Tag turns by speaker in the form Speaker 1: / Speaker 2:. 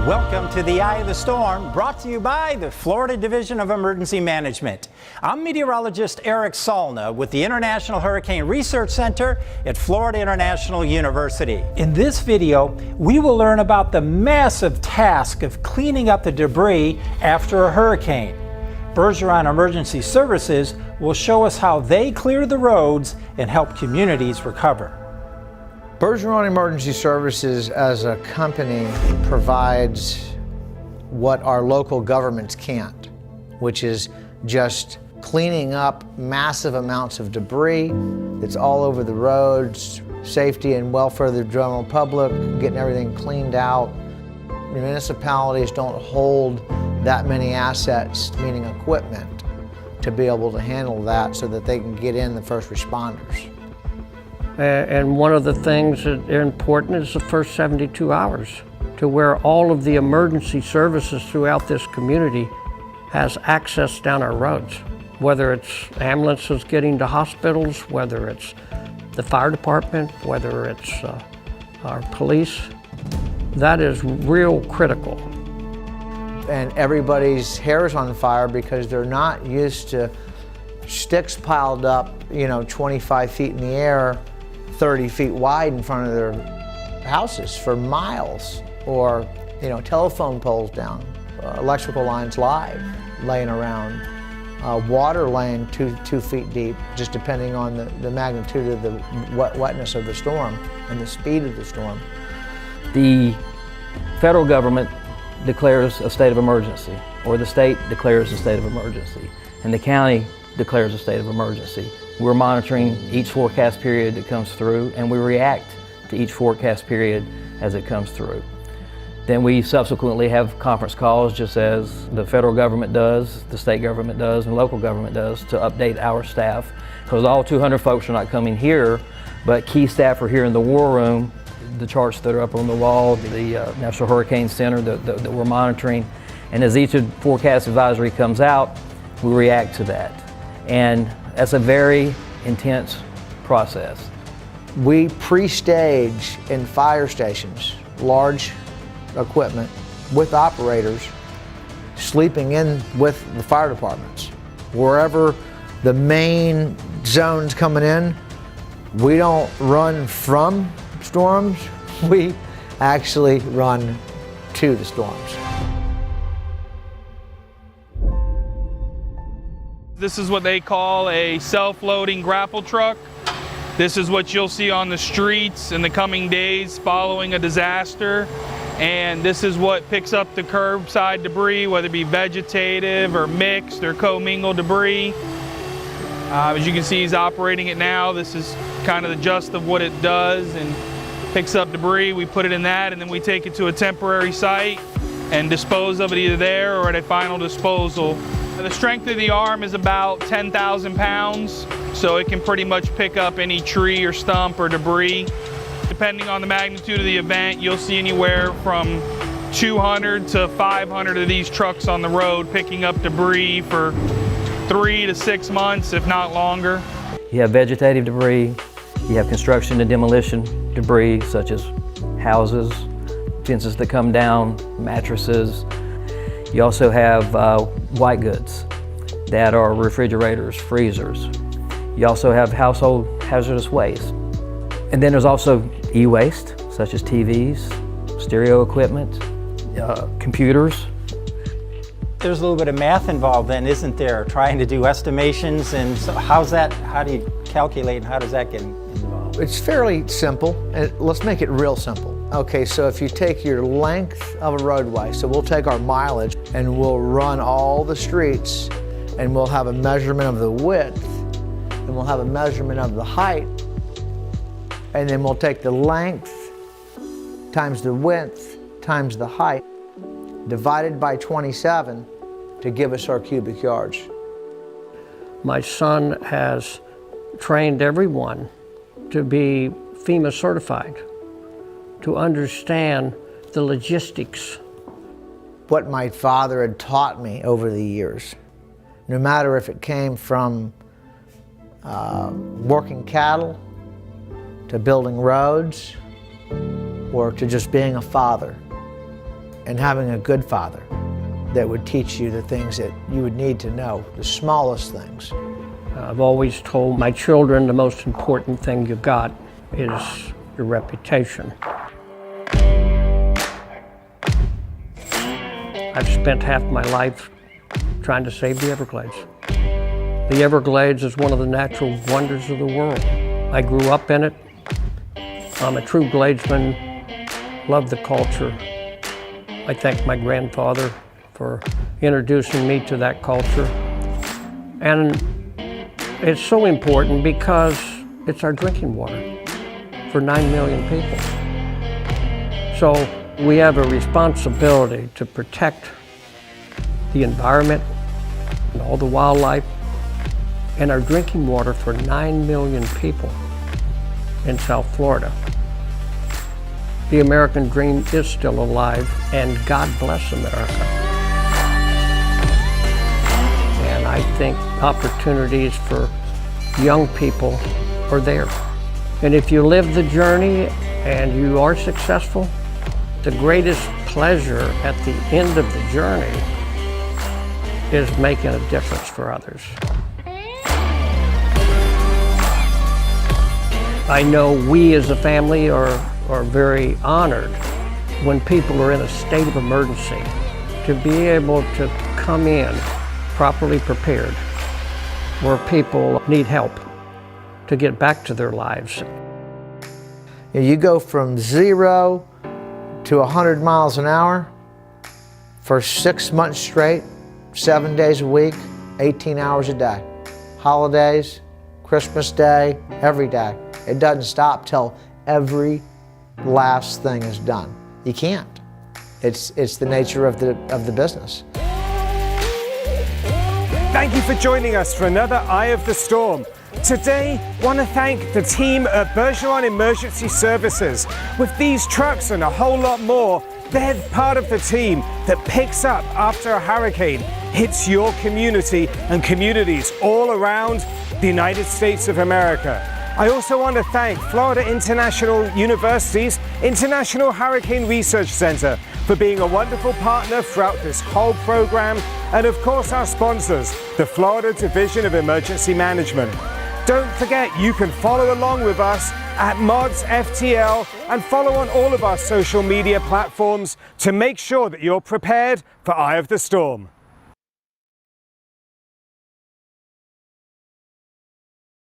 Speaker 1: Welcome to the Eye of the Storm, brought to you by the Florida Division of Emergency Management. I'm meteorologist Eric Salna with the International Hurricane Research Center at Florida International University. In this video, we will learn about the massive task of cleaning up the debris after a hurricane. Bergeron Emergency Services will show us how they clear the roads and help communities recover.
Speaker 2: Bergeron Emergency Services as a company provides what our local governments can't, which is just cleaning up massive amounts of debris that's all over the roads, safety and welfare of the general public, getting everything cleaned out. Municipalities don't hold that many assets, meaning equipment, to be able to handle that so that they can get in the first responders.
Speaker 3: And one of the things that are important is the first 72 hours, to where all of the emergency services throughout this community has access down our roads. Whether it's ambulances getting to hospitals, whether it's the fire department, whether it's our police, that is real critical.
Speaker 2: And everybody's hair is on fire because they're not used to sticks piled up, 25 feet in the air, 30 feet wide in front of their houses for miles, or telephone poles down, electrical lines laying around, water laying two feet deep, just depending on the magnitude of the wetness of the storm and the speed of the storm.
Speaker 4: The federal government declares a state of emergency, or the state declares a state of emergency, and the county declares a state of emergency. We're monitoring each forecast period that comes through, and we react to each forecast period as it comes through. Then we subsequently have conference calls, just as the federal government does, the state government does, and local government does, to update our staff. Because all 200 folks are not coming here, but key staff are here in the war room. The charts that are up on the wall, the National Hurricane Center that we're monitoring. And as each forecast advisory comes out, we react to that. And that's a very intense process.
Speaker 2: We pre-stage in fire stations, large equipment with operators sleeping in with the fire departments. Wherever the main zone's coming in, we don't run from storms, we actually run to the storms.
Speaker 5: This is what they call a self-loading grapple truck. This is what you'll see on the streets in the coming days following a disaster. And this is what picks up the curbside debris, whether it be vegetative or mixed or commingled debris. As you can see, he's operating it now. This is kind of the gist of what it does, and picks up debris. We put it in that, and then we take it to a temporary site and dispose of it either there or at a final disposal. The strength of the arm is about 10,000 pounds, so it can pretty much pick up any tree or stump or debris. Depending on the magnitude of the event, you'll see anywhere from 200 to 500 of these trucks on the road picking up debris for 3 to 6 months, if not longer.
Speaker 4: You have vegetative debris, you have construction and demolition debris, such as houses, fences that come down, mattresses. You also have white goods that are refrigerators, freezers. You also have household hazardous waste. And then there's also e-waste, such as TVs, stereo equipment, computers.
Speaker 1: There's a little bit of math involved then, isn't there? Trying to do estimations, and so how do you calculate, and how does that get involved?
Speaker 2: It's fairly simple, and let's make it real simple. Okay, so if you take your length of a roadway, so we'll take our mileage and we'll run all the streets, and we'll have a measurement of the width, and we'll have a measurement of the height, and then we'll take the length times the width times the height divided by 27 to give us our cubic yards.
Speaker 3: My son has trained everyone to be FEMA certified, to understand the logistics.
Speaker 2: What my father had taught me over the years, no matter if it came from working cattle, to building roads, or to just being a father. and having a good father that would teach you the things that you would need to know, the smallest things.
Speaker 3: I've always told my children the most important thing you got is your reputation. I've spent half my life trying to save the Everglades. The Everglades is one of the natural wonders of the world. I grew up in it. I'm a true Gladesman, love the culture. I thank my grandfather for introducing me to that culture. And it's so important because it's our drinking water for 9 million people. So we have a responsibility to protect the environment and all the wildlife and our drinking water for 9 million people in South Florida. The American dream is still alive, and God bless America. And I think opportunities for young people are there. And if you live the journey and you are successful, the greatest pleasure at the end of the journey is making a difference for others. I know we as a family are very honored when people are in a state of emergency to be able to come in properly prepared where people need help to get back to their lives.
Speaker 2: You go from 0 to 100 miles an hour for 6 months straight, 7 days a week, 18 hours a day. Holidays, Christmas Day, every day. It doesn't stop till every last thing is done. You can't. It's the nature of the business.
Speaker 6: Thank you for joining us for another Eye of the Storm. Today, I want to thank the team at Bergeron Emergency Services. With these trucks and a whole lot more, they're part of the team that picks up after a hurricane hits your community and communities all around the United States of America. I also want to thank Florida International University's International Hurricane Research Center for being a wonderful partner throughout this whole program, and of course our sponsors, the Florida Division of Emergency Management. Don't forget, you can follow along with us at Mods FTL and follow on all of our social media platforms to make sure that you're prepared for Eye of the Storm.